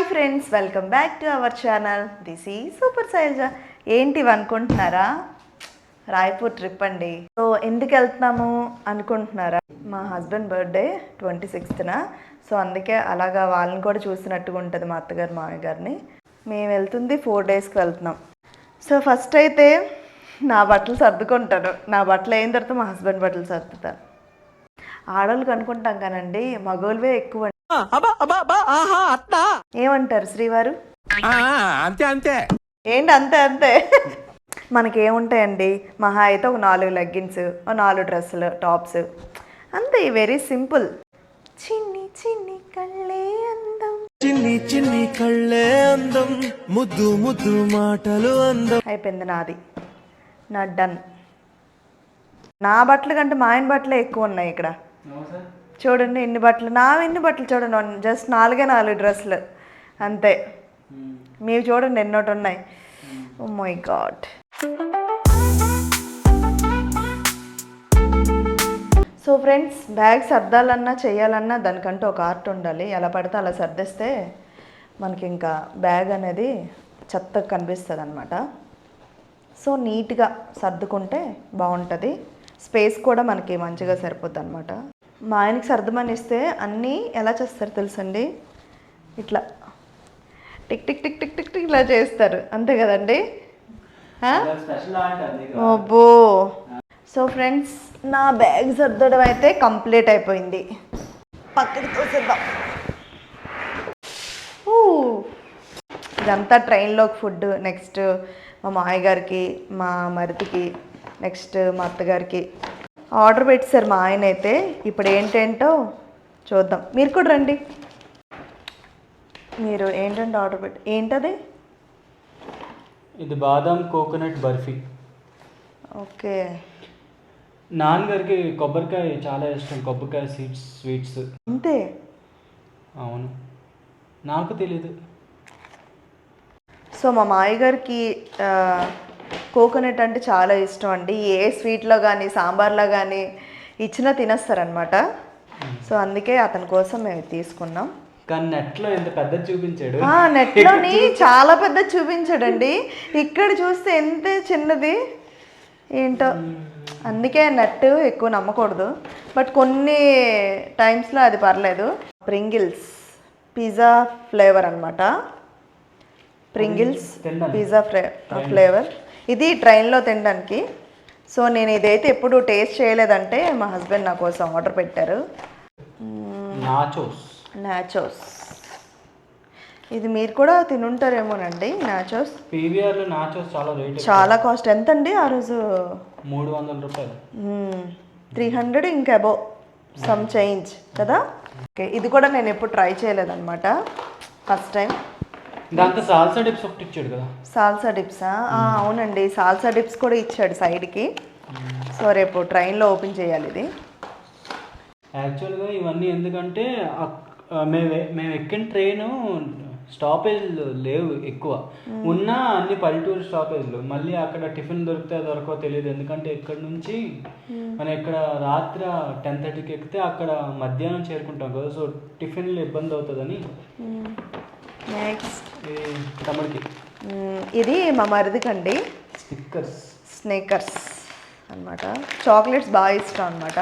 Hi friends, welcome back to our channel. This ఈ super Shailaja. ఏంటివి అనుకుంటున్నారా? రాయపూర్ ట్రిప్ అండి. సో ఎందుకు వెళ్తున్నాము అనుకుంటున్నారా? మా హస్బెండ్ బర్త్డే 26న. సో అందుకే అలాగా వాళ్ళని కూడా చూసినట్టుగా ఉంటుంది మా అత్తగారు మామయ్య గారిని. మేము వెళ్తుంది 4 డేస్కి వెళ్తున్నాం. సో ఫస్ట్ అయితే నా బట్టలు సర్దుకుంటాను. నా బట్టలు అయిన తర్వాత మా హస్బెండ్ బట్టలు సర్దుతాను. ఆడవాళ్ళకి అనుకుంటాం కానండి, మగవాళ్ళవే ఎక్కువ. ఏమంటారు శ్రీవారు? అంతే అంతే ఏంటి అంతే అంతే? మనకేముంటాయండి, మహా అయితే ఒక 4 లెగ్గిన్స్, 4 డ్రెస్సులు, టాప్స్, అంతే. Very simple. చిన్ని చిన్ని కళ్ళే అందం, చిన్ని చిన్ని కళ్ళే అందం, ముద్దు ముద్దు మాటలు అందం. అయిపోయింది నాది. నా డన్. నా బట్టలు కంటే మా ఆయన బట్టలే ఎక్కువ ఉన్నాయి ఇక్కడ. చూడండి ఎన్ని బట్టలు, ఎన్ని బట్టలు చూడండి. జస్ట్ 4 డ్రెస్సులు అంతే. మీరు చూడండి ఎన్నోటి ఉన్నాయి. Oh my God. So friends, bag సర్దాలన్నా చేయాలన్నా దానికంటూ ఒక ఆర్ట్ ఉండాలి. ఎలా పడితే అలా సర్దేస్తే మనకి ఇంకా బ్యాగ్ అనేది చెత్తగా కనిపిస్తుంది అనమాట. సో నీట్గా సర్దుకుంటే బాగుంటుంది. స్పేస్ కూడా మనకి మంచిగా సరిపోద్ది అనమాట. మా ఆయనకి సర్దమని ఇస్తే అన్నీ ఎలా చేస్తారు తెలుసండి? ఇట్లా tick tick tick tick tick tick ఇలా చేస్తారు, అంతే కదండి? అబ్బో. సో ఫ్రెండ్స్, నా బ్యాగ్ సర్దడం అయితే కంప్లీట్ అయిపోయింది. పక్కకి తోసేద్దాం. ఇదంతా ట్రైన్లోకి ఫుడ్. నెక్స్ట్ మా మామయ్య గారికి, మా మరిదికి, నెక్స్ట్ మా అత్తగారికి ఆర్డర్ పెట్టారు మా ఆయన అయితే. ఇప్పుడు ఏంటేంటో చూద్దాం. మీరు కూడా రండి. మీరు ఏంటంటే ఆర్డర్ పెట్టి ఏంటది? ఇది బాదం కోకోనట్ బర్ఫీ. ఓకే. నాన్నగారికి కొబ్బరికాయ చాలా ఇష్టం, కొబ్బరికాయ స్వీట్స్. అంతే? అవును, నాకు తెలీదు. సో మా మామయ్య గారికి కోకోనట్ అంటే చాలా ఇష్టం అండి. ఏ స్వీట్లో కానీ సాంబార్లో కానీ ఇచ్చినా తినేస్తారనమాట. సో అందుకే అతని కోసం మేము తీసుకున్నాం. కానీ నెట్లో ఎంత పెద్ద చూపించాడు. నెట్లోని చాలా పెద్ద చూపించాడండి. ఇక్కడ చూస్తే ఎంత చిన్నది ఏంటో. అందుకే నెట్ ఎక్కువ నమ్మకూడదు. బట్ కొన్ని టైమ్స్లో అది పర్లేదు. ప్రింగిల్స్ పిజ్జా ఫ్లేవర్ అనమాట. Pringles pizza flavour. ఇది ట్రైన్లో తినడానికి. సో నేను ఇదైతే ఎప్పుడు టేస్ట్ చేయలేదంటే మా హస్బెండ్ నా కోసం ఆర్డర్ పెట్టారు. నాచోస్. ఇది మీరు కూడా తినుంటారేమోనండి. నాచోస్. పీవీఆర్లో నాచోస్ చాలా రేట్, చాలా కాస్ట్. ఎంత అండి ఆ రోజు? 300 రూపాయలు. 300 ఇంకా అబౌవ్ సమ్ చేంజ్ కదా. ఓకే, ఇది కూడా నేను ఎప్పుడు ట్రై చేయలేదన్నమాట, ఫస్ట్ టైం. దాంతో సాల్సా డిప్స్ ఒకటి ఇచ్చాడు కదా. సాల్సా డిప్సా? అవునండి, సాల్సా డిప్స్ కూడా ఇచ్చాడు సైడ్కి. సో రేపు ట్రైన్లో ఓపెన్ చేయాలి ఇది. యాక్చువల్గా ఇవన్నీ ఎందుకంటే మేము ఎక్కిన ట్రైను స్టాపేజ్ లేవు ఎక్కువ. ఉన్న అన్ని పల్లెటూరు స్టాపేజ్లు. మళ్ళీ అక్కడ టిఫిన్ దొరకో తెలియదు. ఎందుకంటే ఇక్కడ నుంచి మనం ఇక్కడ రాత్రి 10:30కి ఎక్కితే అక్కడ మధ్యాహ్నం చేరుకుంటాం కదా. సో టిఫిన్లు ఇబ్బంది అవుతుందని. నెక్స్ట్ తమ్ముడికి ఇది మా మరిదికండి. స్నేకర్స్ అనమాట. చాక్లెట్స్ బాగా ఇష్టం అనమాట.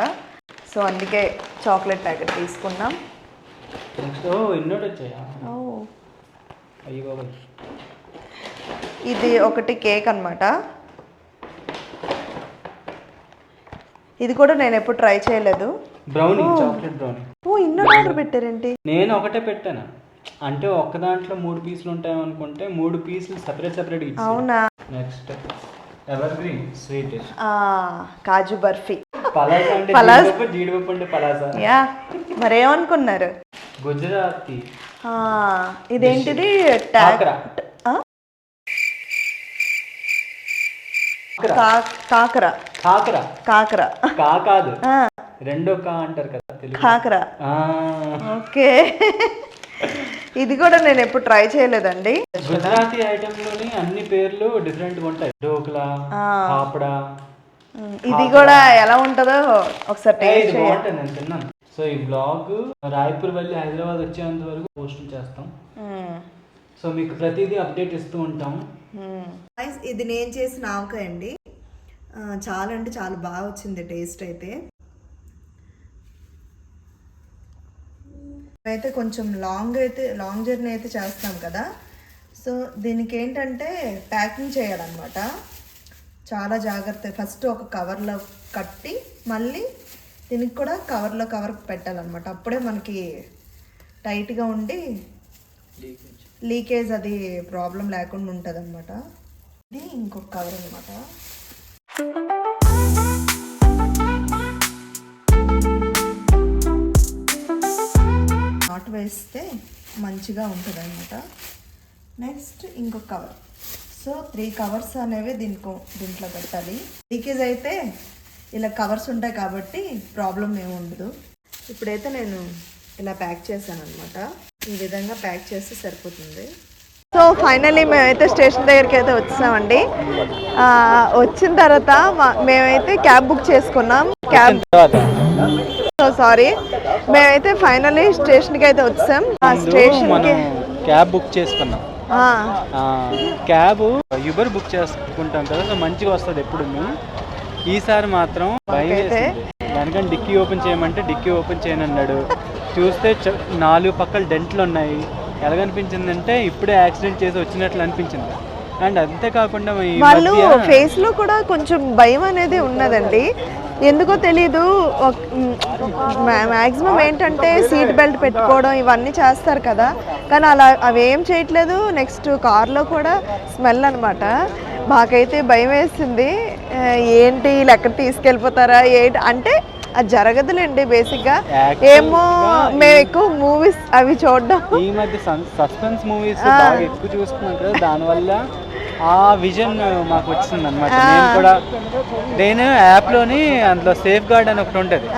సో అందుకే చాక్లెట్ ప్యాకెట్ తీసుకున్నాం. నెక్స్ట్ ఇన్నోటి వచ్చాయా? అయ్యో బాబా. ఇది ఒకటి కేక్ అనమాట. ఇది కూడా నేను ఎప్పుడు ట్రై చేయలేదు. Brownie, chocolate brownie. ఇన్నో ఆర్డర్ పెట్టారేంటి? నేను ఒకటే పెట్టాను. అంటే ఒక్క దాంట్లో 3 పీసులు ఉంటాయనుకుంటే 3 పీసులు సెపరేట్ ఇచ్చి. అవునా? నెక్స్ట్ ఎవర్ గ్రీన్ స్వీట్, కాజు బర్ఫీ. పలాసా అంటే జీడిపప్పు అంటే పలాసా. యా, మరేమనుకున్నారు? గుజరాతీ. ఇదేంటిది? కాకర. కాదు, రెండో కా అంటారు కదా తెలుగు. కాకర. ఓకే. ఇది కూడా నేను ఎప్పుడు ట్రై చేయలేదండి. గుజరాతీ ఐటమ్ లోని అన్ని పేర్లు డిఫరెంట్ గా ఉంటాయి. ఢోక్లా, పాపడా. ఇది కూడా ఎలా ఉంటుందో ఒకసారి టేస్ట్ చేయండి. నేను తిన్నాను. సో ఈ బ్లాగ్ రాయ్పూర్ వెళ్ళి హైదరాబాద్ వచ్చేంత వరకు పోస్ట్ చేస్తాం. సో మీకు ప్రతిదీ అప్డేట్ ఇస్తూ ఉంటాం. ఇది నేను చేసిన ఆవకాయ అండి. చాలా అంటే చాలా బాగా వచ్చింది టేస్ట్ అయితే. అయితే కొంచెం లాంగ్ జర్నీ అయితే చేస్తాం కదా, సో దీనికి ఏంటంటే ప్యాకింగ్ చేయాలన్నమాట. చాలా జాగ్రత్త. ఫస్ట్ ఒక కవర్లో కట్టి మళ్ళీ దీనికి కూడా కవర్ పెట్టాలన్నమాట. అప్పుడే మనకి టైట్గా ఉండి లీకేజ్ అది ప్రాబ్లం లేకుండా ఉంటుంది అనమాట. ఇది ఇంకొక కవర్ అనమాట. నాట్ వేస్తే మంచిగా ఉంటుంది అనమాట. నెక్స్ట్ ఇంకొక కవర్. సో 3 కవర్స్ అనేవి దీంట్లో పెట్టాలి. లీకేజ్ అయితే ఇలా కవర్స్ ఉంటాయి కాబట్టి ప్రాబ్లం ఏమి ఉండదు. ఇప్పుడైతే నేను ఇలా ప్యాక్ చేశాను అనమాట. ఈ విధంగా ప్యాక్ చేస్తే సరిపోతుంది. సో ఫైనల్లీ మేమైతే స్టేషన్ దగ్గరికి అయితే వచ్చామండి. వచ్చిన తర్వాత మేమైతే క్యాబ్ బుక్ చేసుకున్నాం. సారీ, మేమైతే ఫైనల్లీ స్టేషన్కి అయితే వచ్చాం. స్టేషన్కి క్యాబ్ బుక్ చేసుకున్నాం. క్యాబ్ యూబర్ బుక్ చేసుకుంటాం కదా, సో మంచిగా వస్తుంది ఎప్పుడు. ఈసారి మాత్రం భయం వేసింది. దానికని డిక్కీ ఓపెన్ చేయమంటే డిక్కీ ఓపెన్ చేయనన్నాడు. చూస్తే 4 పక్కల డెంట్లు ఉన్నాయి. ఎలాగనిపించిందంటే ఇప్పుడే యాక్సిడెంట్ చేసి వచ్చినట్లు అనిపించింది. అండ్ అంతేకాకుండా వాళ్ళు ఫేస్ లో కూడా కొంచెం భయం అనేది ఉన్నదండి. ఎందుకో తెలీదు. మ్యాక్సిమం ఏంటంటే సీట్ బెల్ట్ పెట్టుకోవడం ఇవన్నీ చేస్తారు కదా, కానీ అవి ఏం చేయట్లేదు. నెక్స్ట్ కార్లో కూడా స్మెల్ అనమాట. మాకైతే భయం వేసింది. ఏంటి వీళ్ళు ఎక్కడ తీసుకెళ్ళిపోతారా ఏంటి అంటే అది జరగదులేండి బేసిక్గా. ఏమో మేము ఎక్కువ మూవీస్ అవి చూడడం, ఈ మధ్య సస్పెన్స్ మూవీస్ ఎక్కువ చూస్తున్నాం కదా, దానివల్ల ఆ విజన్ మాకు వచ్చింది అనమాట. నేను యాప్లోని అందులో సేఫ్ గార్డ్ అని ఒకటి ఉంటుంది.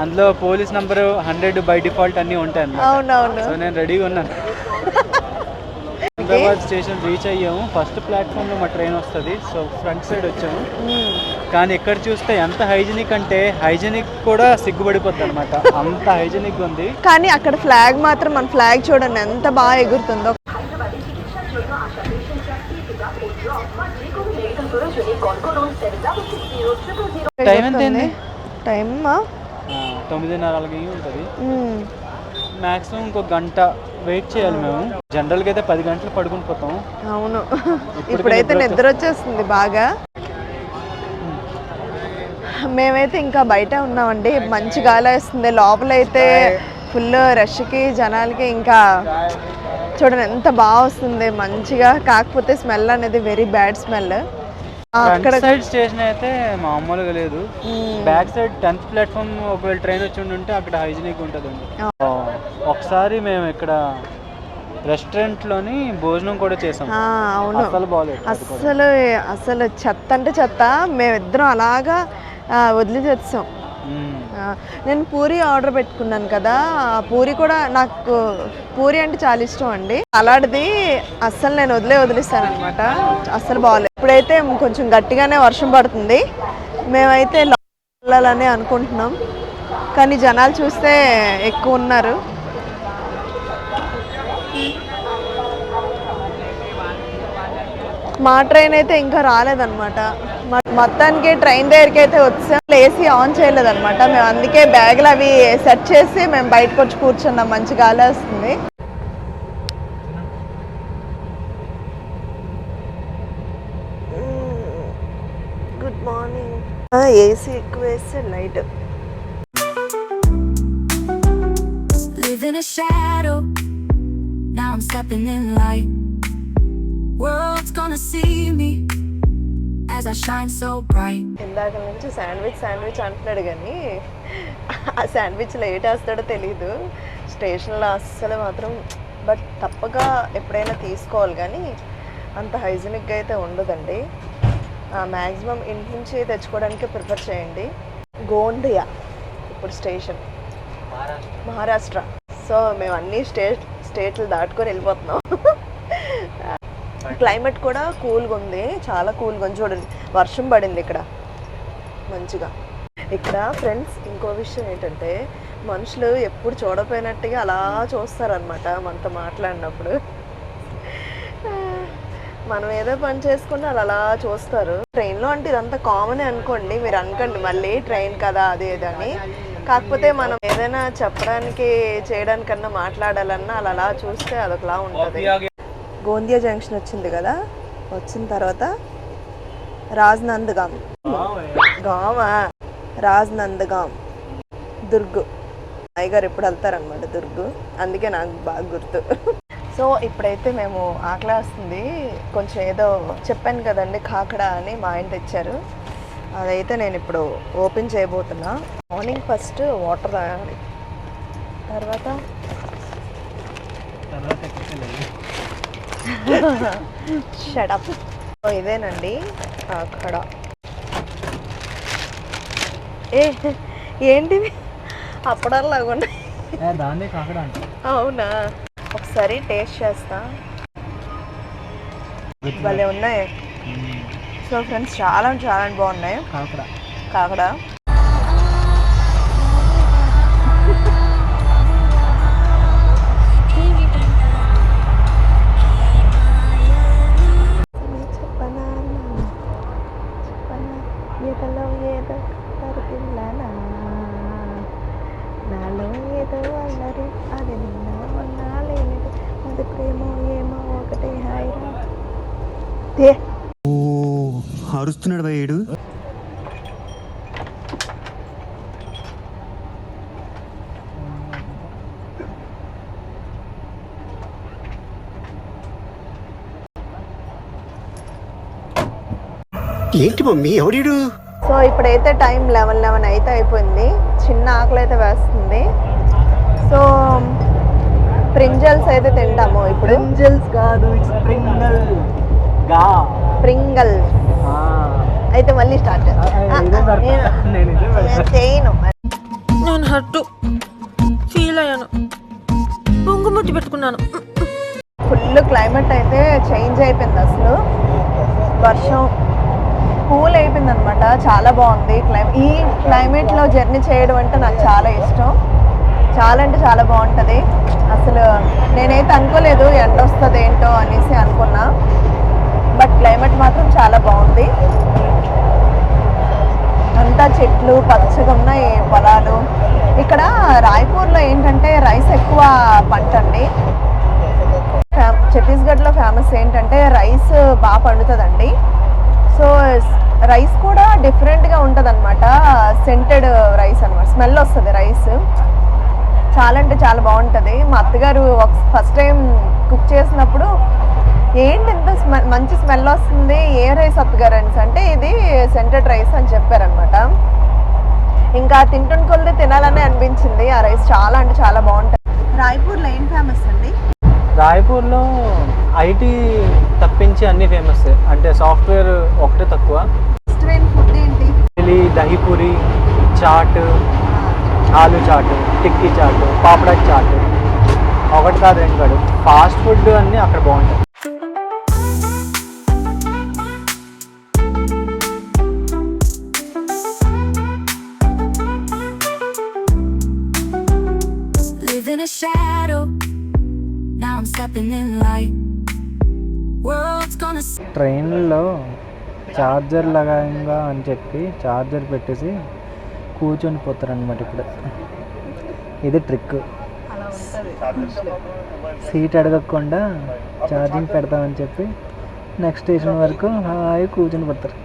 అందులో పోలీస్ నంబర్ 100 బై డిఫాల్ట్ అన్నీ ఉంటాయి అన్నమాట. సో నేను రెడీగా ఉన్నాను. హైదరాబాద్ స్టేషన్ రీచ్ అయ్యాము. ఫస్ట్ ప్లాట్ఫామ్లో మా ట్రైన్ వస్తుంది. సో ఫ్రంట్ సైడ్ వచ్చాము. కానీ ఇక్కడ చూస్తే ఎంత హైజీనిక్ అంటే హైజీనిక్ కూడా సిగ్గుపడిపోద్ది అనమాట, అంత హైజీనిక్ ఉంది. కానీ అక్కడ ఫ్లాగ్ మాత్రం మన ఫ్లాగ్ చూడండి ఎంత బాగా ఎగురుతుందో. టైం ఎంత అయింది? టైమ్ 9:30 ఉంటుంది. మ్యాక్సిమం ఇంకొక గంట వెయిట్ చేయాలి మేము. జనరల్గా అయితే 10 గంటలు పడుకుని పోతాం. అవును, ఇప్పుడైతే నిద్ర వచ్చేస్తుంది బాగా. మేమైతే ఇంకా బయట ఉన్నామండి. మంచి గాలి వేస్తుంది. లోపలైతే ఫుల్ రష్కి జనాలకి ఇంకా చూడండి ఎంత బాగా వస్తుంది మంచిగా. కాకపోతే స్మెల్ అనేది వెరీ బ్యాడ్ స్మెల్. అక్కడ సైడ్ స్టేషన్ అయితే మామూలుగా లేదు. బ్యాక్ సైడ్ 10th ప్లాట్ఫామ్ ఒకవేళ ట్రైన్ వచ్చి ఉంటే అక్కడ హైజీనిక్ ఉంటుందండి. ఒకసారి మేము ఇక్కడ రెస్టారెంట్లోని భోజనం కూడా చేసాం. అవును, అసలు బాగాలేదు. అసలు చెత్త అంటే చెత్త. మేమిద్దరం అలాగా వదిలిచేస్తాం. నేను పూరి ఆర్డర్ పెట్టుకున్నాను కదా, పూరి కూడా నాకు పూరి అంటే చాలా ఇష్టం అండి. అలాంటిది అస్సలు నేను వదిలిస్తాను అనమాట. అస్సలు బాగాలేదు. ఇప్పుడైతే కొంచెం గట్టిగానే వర్షం పడుతుంది. మేమైతే వెళ్ళాలని అనుకుంటున్నాం, కానీ జనాలు చూస్తే ఎక్కువ ఉన్నారు. మా ట్రైన్ అయితే ఇంకా రాలేదన్నమాట. మొత్తానికి ట్రైన్ దగ్గరికి అయితే వచ్చాం. ఏసీ ఆన్ చేయలేదన్నమాట. మేము అందుకే బ్యాగులు అవి సెట్ చేసి మేము బయటకు వచ్చి కూర్చున్నాం. మంచి గాలి వస్తుంది. Good morning. ఏసీ ఎక్కువ వేస్తే light. Now I'm stepping in light. World's gonna see me as I shine so bright. ఇందాక నుంచి శాండ్విచ్ అంటున్నాడు, కానీ ఆ శాండ్విచ్ లేట్ వేస్తాడో తెలీదు. స్టేషన్లో అస్సలు మాత్రం బట్ తప్పక ఎప్పుడైనా తీసుకోవాలి, కానీ అంత హైజీనిక్గా అయితే ఉండదండి. మ్యాక్సిమం ఇంటి నుంచి తెచ్చుకోవడానికి ప్రిఫర్ చేయండి. గోండియా ఇప్పుడు స్టేషన్ మహారాష్ట్ర. సో మేము అన్ని స్టేట్లు దాటుకొని వెళ్ళిపోతున్నాం. క్లైమేట్ కూడా కూల్గా ఉంది, చాలా కూల్గా ఉంది. చూడండి వర్షం పడింది ఇక్కడ మంచిగా. ఇక్కడ ఫ్రెండ్స్ ఇంకో విషయం ఏంటంటే మనుషులు ఎప్పుడు చూడపోయినట్టుగా అలా చూస్తారనమాట మనతో మాట్లాడినప్పుడు. మనం ఏదో పని చేసుకుంటే వాళ్ళు అలా చూస్తారు. ట్రైన్లో అంటే ఇదంతా కామనే అనుకోండి, మీరు అనుకోండి మళ్ళీ ట్రైన్ కదా అది ఏదని. కాకపోతే మనం ఏదైనా చెప్పడానికి చేయడానికన్నా మాట్లాడాలన్నా అలా అలా చూస్తే అదొకలా ఉంటుంది. గోందియా జంక్షన్ వచ్చింది కదా, వచ్చిన తర్వాత రాజ్నందగాం గామా రాజ్నందగాం దుర్గు అయ్యగారు ఎప్పుడు వెళ్తారనమాట దుర్గు, అందుకే నాకు బాగా గుర్తు. సో ఇప్పుడైతే మేము ఆకలి వస్తుంది, కొంచెం ఏదో చెప్పాను కదండి కాకడా అని మా ఆయన తెచ్చారు, అదైతే నేను ఇప్పుడు ఓపెన్ చేయబోతున్నా. మార్నింగ్ ఫస్ట్ వాటర్ తాగాలి, తర్వాత షడప్. ఇదేనండి కాకడా. ఏంటివి అప్పడాలాగా ఉన్నాయి. దాన్నే కాకడా అంటే. అవునా, ఒకసారి టేస్ట్ చేస్తా. భలే ఉన్నాయి. సో ఫ్రెండ్స్ చాలా చాలా బాగున్నాయి కాకడా. నాలో ఏదో అల్లరి అది నిన్న నాలేనిది అది ప్రేమ ఏమో ఒకటే హాయిరా. అరుస్తున్నాడు భయ్యుడు. ఏంటి మమ్మీ ఎవడీడు? సో ఇప్పుడైతే టైం 11 అయితే అయిపోయింది, చిన్న ఆకలి అయితే వేస్తుంది. సో ప్రింజల్స్ అయితే తింటాము ఇప్పుడు. ప్రింజల్స్ కాదు, ప్రింగల్స్ అయితే మళ్ళీ స్టార్ట్ చేయను. నేను హర్ట్ ఫీల్ అయ్యాను, పొంగుముద్దు పెట్టుకున్నాను. ఫుల్ క్లైమేట్ అయితే చేంజ్ అయిపోయింది, అసలు వర్షం కూల్ అయిపోయింది అనమాట. చాలా బాగుంది ఈ క్లైమేట్లో జర్నీ చేయడం అంటే నాకు చాలా ఇష్టం, చాలా అంటే చాలా బాగుంటుంది. అసలు నేనైతే అనుకోలేదు ఎండ వస్తుంది ఏంటో అనేసి అనుకున్నా, బట్ క్లైమేట్ మాత్రం చాలా బాగుంది. అంతా చెట్లు పచ్చగా ఉన్నాయి, పొలాలు. ఇక్కడ రాయ్పూర్లో ఏంటంటే రైస్ ఎక్కువ పంట అండి. ఛత్తీస్గఢ్లో ఫేమస్ ఏంటంటే రైస్ బాగా పండుతుందండి. సో రైస్ కూడా డిఫరెంట్గా ఉంటుంది అనమాట, సెంటెడ్ రైస్ అనమాట, స్మెల్ వస్తుంది రైస్. చాలా అంటే చాలా బాగుంటుంది. మా అత్తగారు ఫస్ట్ టైం కుక్ చేసినప్పుడు ఏంటి ఇంత మంచి స్మెల్ వస్తుంది, ఏ రైస్ అత్తగారు అనేసి అంటే ఇది సెంటెడ్ రైస్ అని చెప్పారనమాట. ఇంకా తింటున్న కొద్ది తినాలని అనిపించింది. ఆ రైస్ చాలా అంటే చాలా బాగుంటుంది. రాయ్పూర్లో ఏం ఫేమస్ అండి? రాయ్పూర్లో ఐటీ తప్పించి అన్ని ఫేమస్, అంటే సాఫ్ట్వేర్ ఒకటే తక్కువ. ఫుడ్ ఏంటి? దహీపూరి, చాట్, ఆలు చాట్, టిక్కీ చాట్, పాపడా చాట్, ఒకటి కాదు రెండు కాదు, ఫాస్ట్ ఫుడ్ అన్నీ అక్కడ బాగుంటాయి. ట్రైన్లో చార్జర్ లగాయంగా అని చెప్పి చార్జర్ పెట్టేసి కూర్చొని పోతారనమాట. ఇప్పుడు ఇది ట్రిక్, సీట్ అడగకుండా ఛార్జింగ్ పెడతామని చెప్పి నెక్స్ట్ స్టేషన్ వరకు హాయి కూర్చొని పోతారు.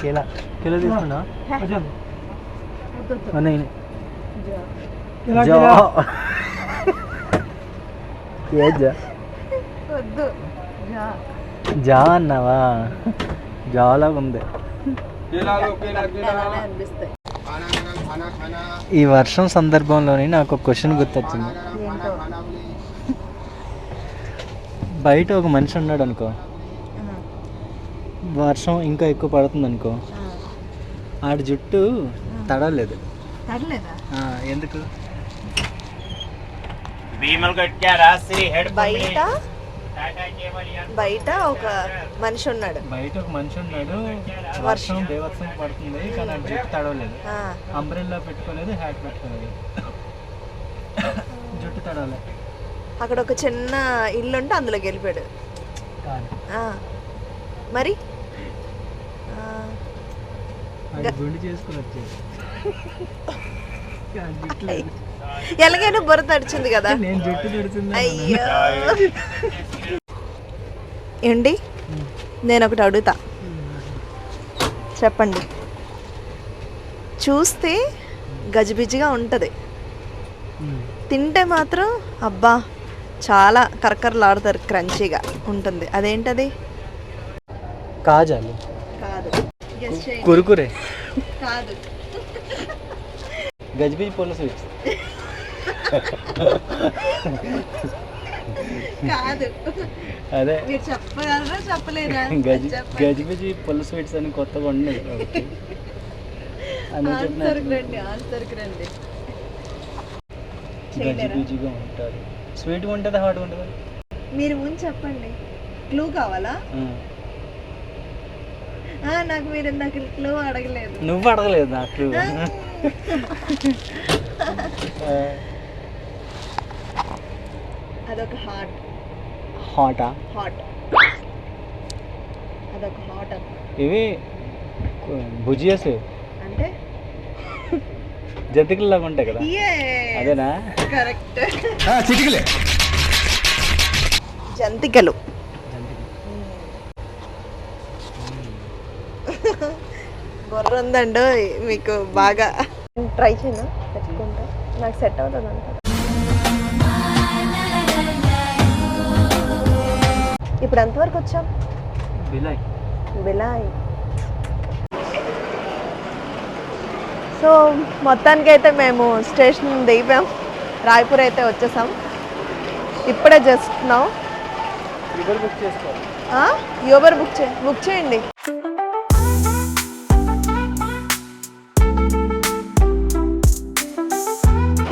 కిలా కిలో తీసుకున్నా జా అన్నావా? జాలాగా ఉంది. ఈ వర్షం సందర్భంలోనే నాకు ఒక క్వశ్చన్ గుర్తొచ్చింది. బయట ఒక మనిషి ఉన్నాడు అనుకో, వర్షం ఇంకా ఎక్కువ పడుతుంది అనుకో, ఆడి జుట్టు తడలేదు. ఎందుకు? బయట బయట ఒక మనిషి ఉన్నాడు. బయట ఒక మనిషి ఉన్నాడు, వర్షం బేవర్షం పడుతుంది కానీ అది జుట్టు తడవలేదు. అంబ్రెల్లా పెట్టుకోలేదు, హ్యాట్ పెట్టుకోలేదు, జుట్టు తడవలేదు. అక్కడ ఒక చిన్న ఇల్లు ఉంటే అందులోకి వెళ్ళిపోయాడు. మరి గుండు చేసుకుని వచ్చేది. ఎలాగైనా బుర్ర తడిచింది కదా. నేను జుట్టు తడిచింది. అయ్యో ఏంటి, నేను ఒకటి అడుగుతా, చెప్పండి. చూస్తే గజిబిజిగా ఉంటుంది, తింటే మాత్రం అబ్బా చాలా కరకరలాడుతారు, క్రంచీగా ఉంటుంది. అదేంటది? కాజాలు కాదు. కురుకురే కాదు. గజిబిజి పొల్ల స్వీట్స్ కాదు. అదే మీరు చెప్పగలరా చెప్పలేరా? గజిబిజి పొల్ల స్వీట్స్ అని కొత్తగా ఉన్నాయి. ఆన్సర్కి రండి. గజిబిజిగా ఉంటుంది, స్వీట్గా ఉంటుంది, హాట్గా ఉంటుంది. మీరు ముందు చెప్పండి, క్లూ కావాలా? నాకు మీరు నాకు క్లూ అడగలేదు. నువ్వు అడగలేదు నాకు. అదొక హాట్. హాటా? హాట్. అదొక హాట్. ఇవి భుజియాస్ అంటే జంతికలు లాగా ఉంటాయి కదా, అదేనా? కరెక్ట్. జంతికలు. బుర్ర ఉందండి మీకు బాగా. ట్రై చేయను, తెచ్చుకుంటా, నాకు సెట్ అవుతుంది అంట. ఇప్పుడు ఎంతవరకు వచ్చాం? బిలాయ్. సో మొత్తానికైతే మేము స్టేషన్ దిగాం, రాయ్పూర్ అయితే వచ్చేసాం. ఇప్పుడే జస్ట్ నౌ. యూబర్ బుక్ చేయండి.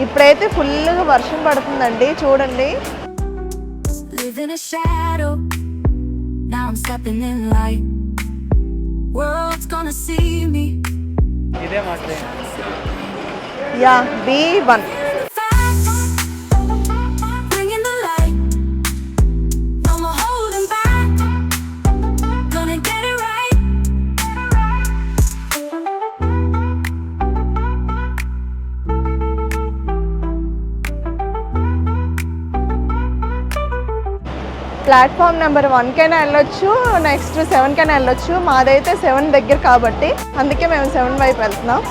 ఇప్పుడైతే ఫుల్గా వర్షం పడుతుందండి, చూడండి. ఇదే మాట. Yeah B1. ప్లాట్ఫామ్ నెంబర్ 1కైనా వెళ్ళొచ్చు, నెక్స్ట్ 7కైనా వెళ్ళొచ్చు. మాదైతే 7 దగ్గర కాబట్టి అందుకే మేము 7 వైపు వెళ్తున్నాం.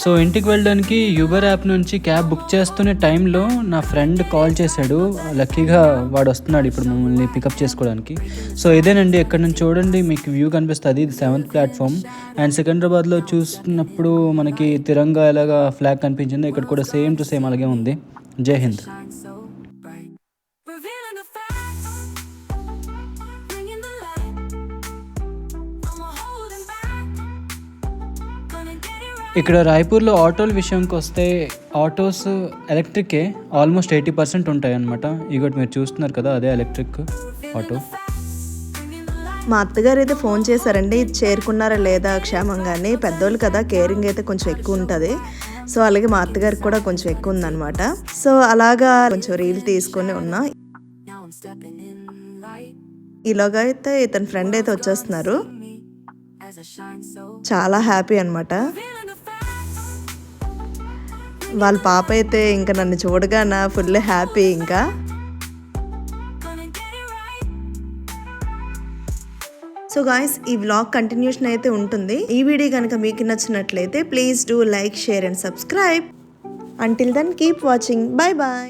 సో ఇంటికి వెళ్ళడానికి యూబర్ యాప్ నుంచి క్యాబ్ బుక్ చేస్తున్న టైంలో నా ఫ్రెండ్ కాల్ చేశాడు. లక్కీగా వాడు వస్తున్నాడు ఇప్పుడు మమ్మల్ని పికప్ చేసుకోవడానికి. సో ఇదేనండి, ఎక్కడ నుంచి చూడండి మీకు వ్యూ కనిపిస్తుంది. ఇది 7th ప్లాట్ఫామ్. అండ్ సికింద్రాబాద్లో చూసినప్పుడు మనకి తిరంగా ఎలాగా ఫ్లాగ్ కనిపించింది, ఇక్కడ కూడా సేమ్ టు సేమ్ అలాగే ఉంది. జై హింద్. ఇక్కడ రాయ్పూర్లో ఆటోల విషయంకి వస్తే ఆటోస్ ఎలక్ట్రికే ఆల్మోస్ట్ 80% ఉంటాయి అన్నమాట. ఇగోటి మీరు చూస్తున్నారు కదా, అదే ఎలక్ట్రిక్ ఆటో. మా అత్తగారు అయితే ఫోన్ చేశారండి, చేరుకున్నారా లేదా క్షేమంగానే. పెద్దోళ్ళు కదా, కేరింగ్ అయితే కొంచెం ఎక్కువ ఉంటుంది. సో అలాగే మా అత్తగారికి కూడా కొంచెం ఎక్కువ ఉందన్నమాట. సో అలాగా కొంచెం రీల్ తీసుకొని ఉన్నా. ఇలాగ అయితే ఇతని ఫ్రెండ్ అయితే వచ్చేస్తున్నారు. చాలా హ్యాపీ అన్నమాట. వాళ్ళ పాప అయితే ఇంకా నన్ను చూడగానే ఫుల్ హ్యాపీ. ఇంకా సో గాయ్స్, ఈ వ్లాగ్ కంటిన్యూషన్ అయితే ఉంటుంది. ఈ వీడియో కనుక మీకు నచ్చినట్లయితే please do like, share and subscribe. Until then keep watching. Bye bye.